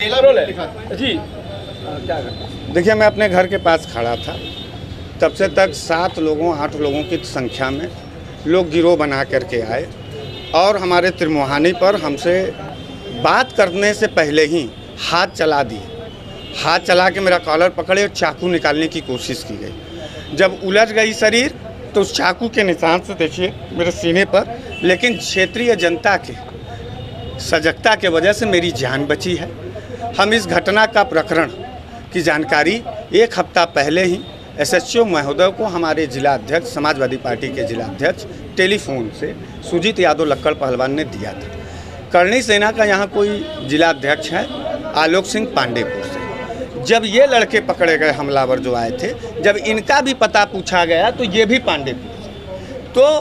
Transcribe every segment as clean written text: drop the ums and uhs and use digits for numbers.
जी देखिए, मैं अपने घर के पास खड़ा था, तब से तक 7 लोगों 8 लोगों की संख्या में लोग गिरोह बना करके आए और हमारे त्रिमोहानी पर हमसे बात करने से पहले ही हाथ चला दिए। हाथ चला के मेरा कॉलर पकड़े और चाकू निकालने की कोशिश की गई। जब उलझ गई शरीर तो उस चाकू के निशान से देखिए मेरे सीने पर, लेकिन क्षेत्रीय जनता के सजगता के वजह से मेरी जान बची है। हम इस घटना का प्रकरण की जानकारी 1 हफ्ता पहले ही एसएचओ महोदय को हमारे जिला अध्यक्ष समाजवादी पार्टी के जिला अध्यक्ष टेलीफोन से सुजीत यादव लक्कड़ पहलवान ने दिया था। करणी सेना का यहाँ कोई जिला अध्यक्ष है आलोक सिंह पांडेपुर से। जब ये लड़के पकड़े गए हमलावर जो आए थे, जब इनका भी पता पूछा गया तो ये भी पांडेपुर से। तो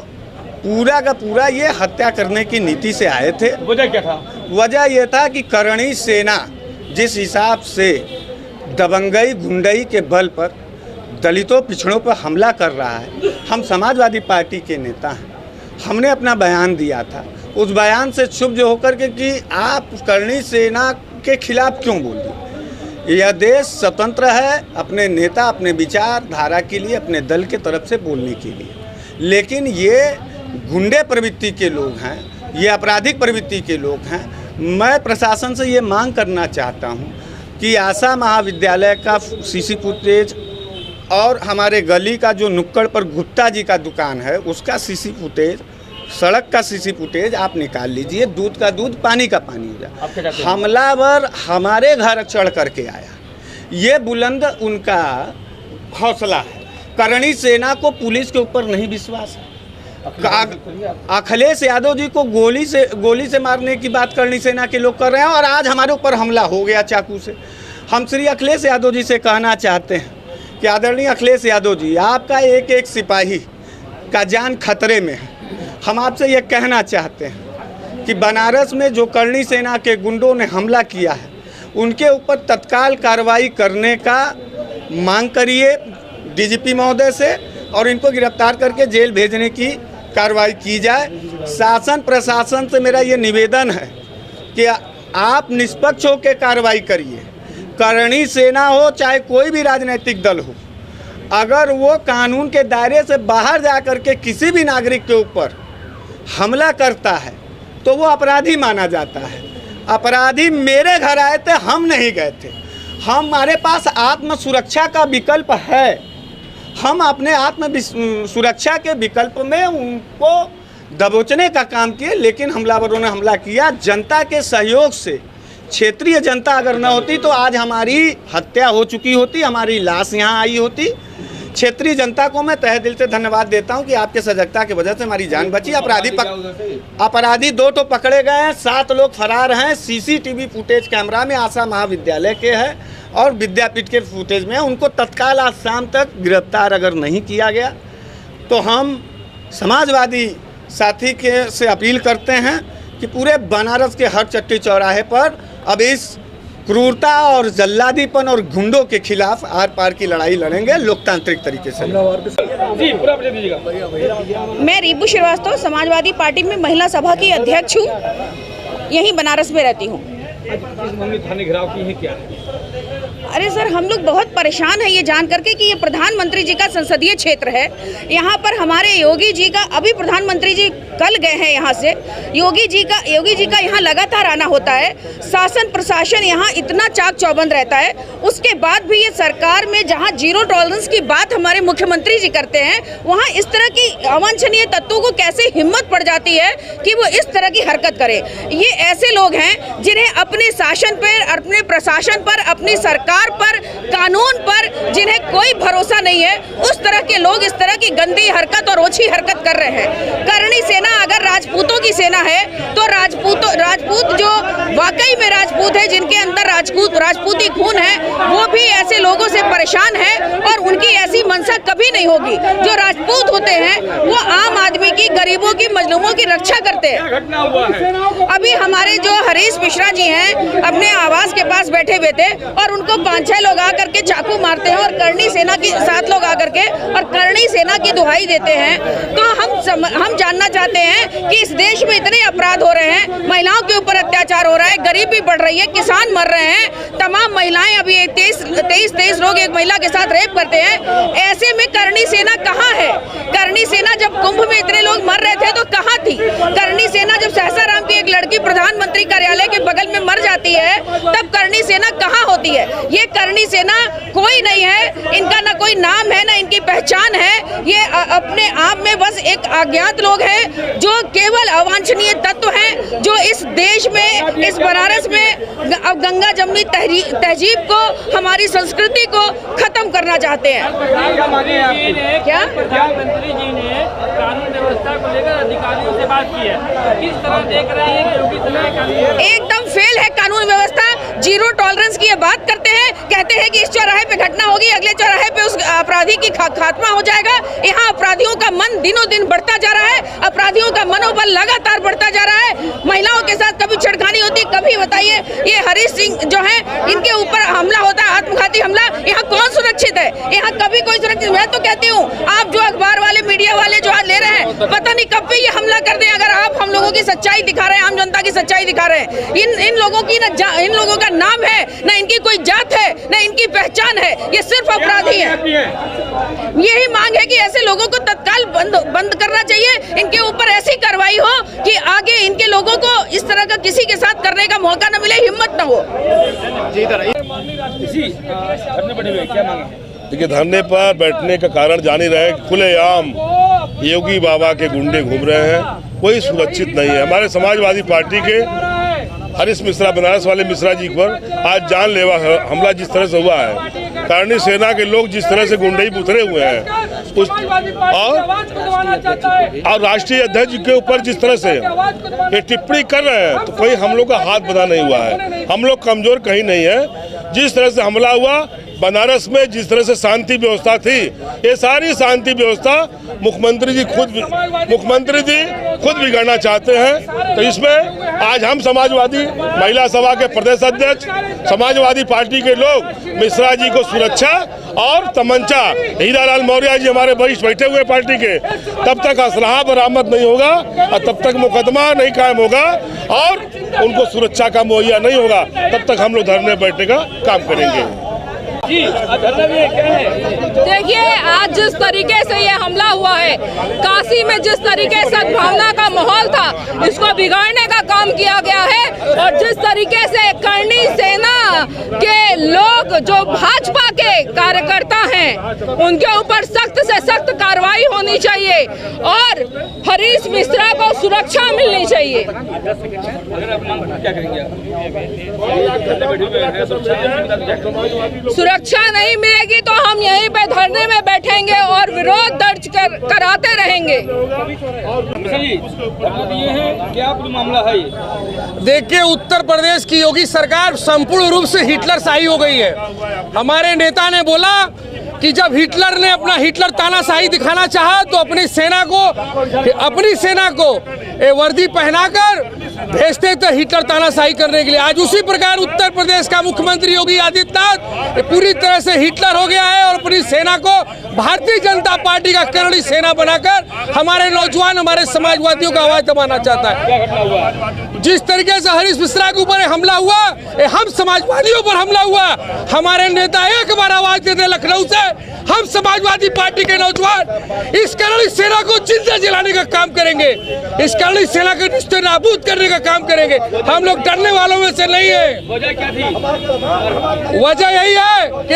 पूरा का पूरा ये हत्या करने की नीति से आए थे। वजह क्या था? वजह ये था कि करणी सेना जिस हिसाब से दबंगई गुंडई के बल पर दलितों पिछड़ों पर हमला कर रहा है, हम समाजवादी पार्टी के नेता हैं, हमने अपना बयान दिया था। उस बयान से क्षुब्ध होकर के कि आप करणी सेना के खिलाफ क्यों बोल दिए। यह देश स्वतंत्र है अपने नेता अपने विचारधारा के लिए, अपने दल के तरफ से बोलने के लिए, लेकिन ये गुंडे प्रवृत्ति के लोग हैं, ये आपराधिक प्रवृत्ति के लोग हैं। मैं प्रशासन से ये मांग करना चाहता हूँ कि आशा महाविद्यालय का सीसी फुटेज और हमारे गली का जो नुक्कड़ पर गुप्ता जी का दुकान है उसका सीसी फुटेज, सड़क का सीसी फुटेज आप निकाल लीजिए। दूध का दूध पानी का पानी हो जाए। हमलावर हमारे घर चढ़ करके आया, ये बुलंद उनका हौसला है। करणी सेना को पुलिस के ऊपर नहीं विश्वास है। अखिलेश यादव जी को गोली से मारने की बात करणी सेना के लोग कर रहे हैं और आज हमारे ऊपर हमला हो गया चाकू से। हम श्री अखिलेश यादव जी से कहना चाहते हैं कि आदरणीय अखिलेश यादव जी, आपका एक एक सिपाही का जान खतरे में है। हम आपसे ये कहना चाहते हैं कि बनारस में जो करणी सेना के गुंडों ने हमला किया है उनके ऊपर तत्काल कार्रवाई करने का मांग करिए डीजीपी महोदय से और इनको गिरफ्तार करके जेल भेजने की कार्रवाई की जाए। शासन प्रशासन से मेरा ये निवेदन है कि आप निष्पक्ष होकर कार्रवाई करिए। करणी सेना हो चाहे कोई भी राजनीतिक दल हो, अगर वो कानून के दायरे से बाहर जा कर के किसी भी नागरिक के ऊपर हमला करता है तो वो अपराधी माना जाता है। अपराधी मेरे घर आए थे, हम नहीं गए थे। हमारे पास आत्म सुरक्षा का विकल्प है। हम अपने आत्म सुरक्षा के विकल्प में उनको दबोचने का काम किए, लेकिन हमलावरों ने हमला किया। जनता के सहयोग से, क्षेत्रीय जनता अगर न होती तो आज हमारी हत्या हो चुकी होती, हमारी लाश यहाँ आई होती। क्षेत्रीय जनता को मैं तहे दिल से धन्यवाद देता हूँ कि आपके सजगता की वजह से हमारी जान बची। अपराधी 2 तो पकड़े गए हैं, 7 लोग फरार हैं। सीसीटीवी फुटेज कैमरा में आशा महाविद्यालय के है और विद्यापीठ के फुटेज में। उनको तत्काल आज शाम तक गिरफ्तार अगर नहीं किया गया तो हम समाजवादी साथी के से अपील करते हैं कि पूरे बनारस के हर चट्टी चौराहे पर अब इस क्रूरता और जल्लादीपन और गुंडों के खिलाफ आर पार की लड़ाई लड़ेंगे लोकतांत्रिक तरीके से। जी पूरा परिचय दीजिएगा। मैं रीबू श्रीवास्तव समाजवादी पार्टी में महिला सभा की अध्यक्ष हूँ, यहीं बनारस में रहती हूँ। थाने घेराव की है क्या है? अरे सर, हम लोग बहुत परेशान हैं ये जान करके कि ये प्रधानमंत्री जी का संसदीय क्षेत्र है। यहाँ पर हमारे योगी जी का, अभी प्रधानमंत्री जी कल गए हैं यहाँ से, योगी जी का यहाँ लगातार आना होता है। शासन प्रशासन यहाँ इतना चाक चौबंद रहता है, उसके बाद भी ये सरकार में जहाँ जीरो टॉलरेंस की बात हमारे मुख्यमंत्री जी करते हैं, वहाँ इस तरह की अवांछनीय तत्वों को कैसे हिम्मत पड़ जाती है कि वो इस तरह की हरकत करें। ये ऐसे लोग हैं जिन्हें अपने शासन पर, अपने प्रशासन पर, अपनी सरकार पर, कानून पर जिन्हें कोई भरोसा नहीं है, उस तरह के लोग इस तरह की गंदी हरकत और ओछी हरकत कर रहे हैं। करणी सेना अगर राजपूतों की सेना है तो राजपूत जो वाकई में राजपूत है, जिनके अंदर राजपूती खून है, वो भी ऐसे ऐसे लोगों से परेशान है और उनकी ऐसी मंशा कभी नहीं होगी। जो राजपूत होते हैं वो आम आदमी की, गरीबों की, मजलूमों की रक्षा करते हैं। घटना हुआ है अभी हमारे जो हरीश मिश्रा जी हैं अपने आवास के पास बैठे हुए थे और उनको 5-6 लोग आकर के चाकू मारते हैं और करणी सेना की 7 लोग आकर के और करणी सेना की दुहाई देते हैं। तो हम जानना चाहते हैं कि इस देश में इतने अपराध हो रहे हैं, महिलाओं के ऊपर अत्याचार हो रहा है, गरीबी बढ़ रही है, किसान मर रहे हैं, तमाम महिलाएं, अभी 23 लोग एक महिला के साथ रेप करते हैं। ऐसे में करणी सेना कहाँ है? करणी सेना जब कुंभ में इतने लोग मर रहे थे तो कहाँ थी? करणी सेना जब सहसाराम की एक लड़की प्रधानमंत्री कार्यालय के बगल में मर जाती है तब करणी सेना कहाँ होती है? ये करणी सेना कोई नहीं है, इनका ना कोई नाम है ना इनकी पहचान है। ये अपने आप में बस एक अज्ञात लोग हैं जो केवल अवांछनीय तत्व हैं, जो इस देश में, इस बनारस में गंगा जमुनी तहजीब को, हमारी संस्कृति को खत्म करना चाहते हैं। क्या प्रधानमंत्री जी ने कानून व्यवस्था को लेकर अधिकारियों से बात की है, किस तरह देख रहे हैं कि योगी सरकार कानून एकदम फेल है कानून व्यवस्था। जीरो टॉलरेंस की ये बात करते हैं, कहते हैं कि इस चौराहे पे घटना होगी, अगले चौराहे पे उस अपराधी की खात्मा हो जाएगा। यहाँ अपराधियों का मन दिनों दिन बढ़ता जा रहा है, अपराधियों का मनोबल लगातार बढ़ता जा रहा है। महिलाओं के साथ कभी छेड़खानी होती, कभी बताइए ये हरीश सिंह जो है इनके ऊपर हमला होता है, आत्मघाती हमला। यहाँ कौन सुरक्षित है? यहाँ कभी कोई सुरक्षित? मैं तो कहती हूँ आप जो अखबार वाले, मीडिया वाले जो आज ले रहे हैं, पता नहीं कब पे ये हमला कर दें। अगर आप हम लोगों की सच्चाई दिखा रहे हैं, आम जनता की सच्चाई दिखा रहे हैं, इन लोगों की इन लोगों का नाम है ना, इनकी कोई जात है ना इनकी पहचान है, ये सिर्फ अपराधी है। यही मांग है कि ऐसे लोगों को तत्काल बंद करना चाहिए, इनके ऊपर ऐसी कार्रवाई हो कि आगे इनके लोगों को इस तरह का किसी के साथ करने का मौका न मिले, हिम्मत न हो। क्या मांगे? देखिए, धरने पर बैठने का कारण जान ही रहे, खुलेआम योगी बाबा के गुंडे घूम रहे हैं, कोई सुरक्षित नहीं है। हमारे समाजवादी पार्टी के हरीश मिश्रा, बनारस वाले मिश्रा जी पर आज जानलेवा हमला जिस तरह से हुआ है, करणी सेना के लोग जिस तरह से गुंडई उतरे हुए हैं, और राष्ट्रीय अध्यक्ष के ऊपर जिस तरह से ये टिप्पणी कर रहे हैं, तो कोई हम लोग का हाथ बंधा नहीं हुआ है। हम लोग कमजोर कहीं नहीं है। जिस तरह से हमला हुआ बनारस में, जिस तरह से शांति व्यवस्था थी, ये सारी शांति व्यवस्था मुख्यमंत्री जी खुद बिगाड़ना चाहते हैं। तो इसमें आज हम समाजवादी महिला सभा के प्रदेश अध्यक्ष, समाजवादी पार्टी के लोग मिश्रा जी को सुरक्षा और तमंचा, हीरालाल मौर्य जी हमारे वरिष्ठ बैठे हुए पार्टी के, तब तक असलहा बरामद नहीं होगा और तब तक मुकदमा नहीं कायम होगा और उनको सुरक्षा का मुहैया नहीं होगा, तब तक हम लोग धरने बैठने का काम करेंगे। जी, धरना भी क्या है? देखिए, आज जिस तरीके से ये हमला हुआ है, काशी में जिस तरीके से सद्भावना का माहौल था, इसको बिगाड़ने का काम किया गया है। और जिस तरीके से करणी सेना के लोग जो भाजपा के कार्यकर्ता हैं, उनके ऊपर सख्त से सख्त कार्रवाई होनी चाहिए और हरीश मिश्रा को सुरक्षा मिलनी चाहिए। सुरक्षा नहीं मिलेगी तो हम यहीं पे धरने में बैठेंगे और विरोध दर्ज कराते रहेंगे। ये है क्या पूरा मामला है? देखिए, उत्तर प्रदेश की योगी सरकार संपूर्ण रूप से हिटलर शाही हो गई है। हमारे नेता ने बोला कि जब हिटलर ने अपना हिटलर तानाशाही दिखाना चाहा तो अपनी सेना को वर्दी पहनाकर भेजते थे हिटलर तानाशाही करने के लिए। आज उसी प्रकार उत्तर प्रदेश का मुख्यमंत्री योगी आदित्यनाथ पूरी तरह से हिटलर हो गया है और अपनी सेना को भारतीय जनता पार्टी का करणी सेना बनाकर हमारे नौजवान, हमारे समाजवादियों का आवाज दबाना चाहता है। जिस तरीके से हरीश मिश्रा के ऊपर हमला हुआ, हम समाजवादियों पर हमला हुआ। हमारे नेता एक बार आवाज देते लखनऊ से, हम समाजवादी पार्टी के नौजवान इस करणी सेना को जिंदा जलाने का काम करेंगे, इस करणी सेना के रिश्ते नाबूद करने का काम करेंगे। हम लोग डरने वालों में से नहीं है। वजह क्या थी? वजह यही है कि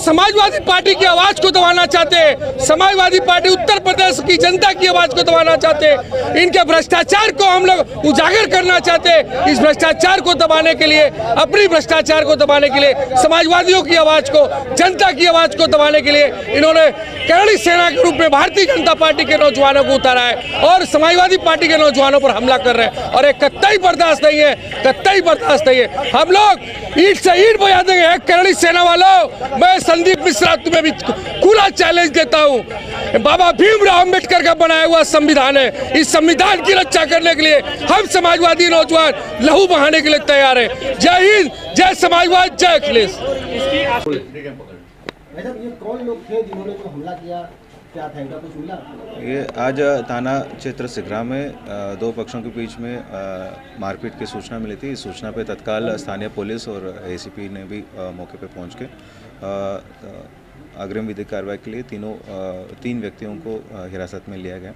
समाजवादी पार्टी की आवाज को दबाना चाहते हैं। समाजवादी पार्टी उत्तर प्रदेश की जनता की आवाज को दबाना चाहते हैं, इनके भ्रष्टाचार को हम लोग उजागर करना चाहते हैं। इस भ्रष्टाचार को दबाने के लिए, अपनी भ्रष्टाचार को दबाने के लिए, समाजवादियों की आवाज को, जनता की आवाज को दबाने के लिए इन्होंने करणी सेना के रूप में भारतीय जनता पार्टी के नौजवानों को उतारा है और समाजवादी पार्टी के नौजवानों पर हमला कर रहे हैं। और एक कतई बर्दाश्त नहीं है, कतई बर्दाश्त नहीं है। हम लोग ईंट से ईंट बजा देंगे। करणी सेना वालों, मैं संदीप मिश्रा तुम्हें भी खुला चैलेंज देता हूं। बाबा भीमराव अंबेडकर का बनाया हुआ संविधान है, इस संविधान की रक्षा करने के लिए हम समाजवादी नौजवान लहू बहाने के लिए तैयार हैं। जय हिंद, जय समाजवाद, जय अखिलेश। ये कौन लोग थे जिन्होंने जो हमला किया, क्या था इनका कुछ मिला? ये आज थाना क्षेत्र सिगरा में दो पक्षों के बीच में मारपीट की सूचना मिली थी। इस सूचना पे तत्काल स्थानीय पुलिस और एसीपी ने भी मौके पे पहुंच के अग्रिम विधिक कार्रवाई के लिए तीन व्यक्तियों को हिरासत में लिया गया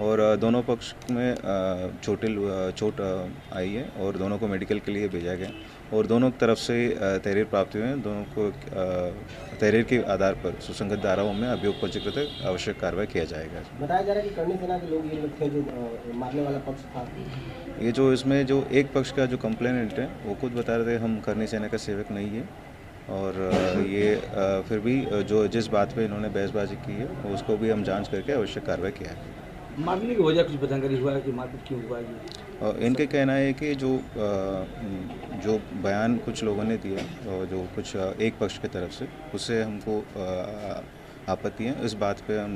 और दोनों पक्ष में चोट आई है और दोनों को मेडिकल के लिए भेजा गया और दोनों तरफ से तहरीर प्राप्त हुए हैं। दोनों को तहरीर के आधार पर सुसंगत धाराओं में अभियोग पंजीकृत आवश्यक कार्रवाई किया जाएगा। बताया जा रहा है कि करणी सेना के लोग ये लोग थे जो मारने वाला पक्ष था। ये जो इसमें जो एक पक्ष का जो कंप्लेनेंट है वो खुद बता रहे थे हम करणी सेना का सेवक नहीं है और ये फिर भी जो जिस बात पे इन्होंने बहसबाजी की है उसको भी हम जांच करके आवश्यक कार्रवाई किया है। मारने की वजह कुछ जानकारी हुआ है कि मारपीट क्यों हुआ है? इनके कहना है कि जो बयान कुछ लोगों ने दिया जो कुछ एक पक्ष की तरफ से उससे हमको आपत्ति है। इस बात पे हम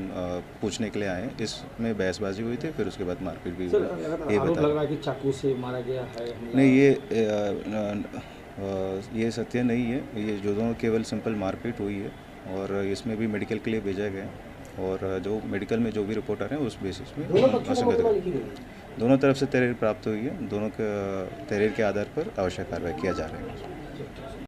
पूछने के लिए आए हैं। इसमें बहसबाजी हुई थी, फिर उसके बाद मारपीट भी हुई। आरोप लग रहा है कि चाकू से मारा गया है। नहीं, ये सत्य नहीं है। ये जो दोनों केवल सिंपल मारपीट हुई है और इसमें भी मेडिकल के लिए भेजा गया और जो मेडिकल में जो भी रिपोर्ट आ रहे हैं उस बेसिस में दोनों तरफ से तहरीर प्राप्त हुई है। दोनों के तहरीर के आधार पर आवश्यक कार्रवाई किया जा रहा है।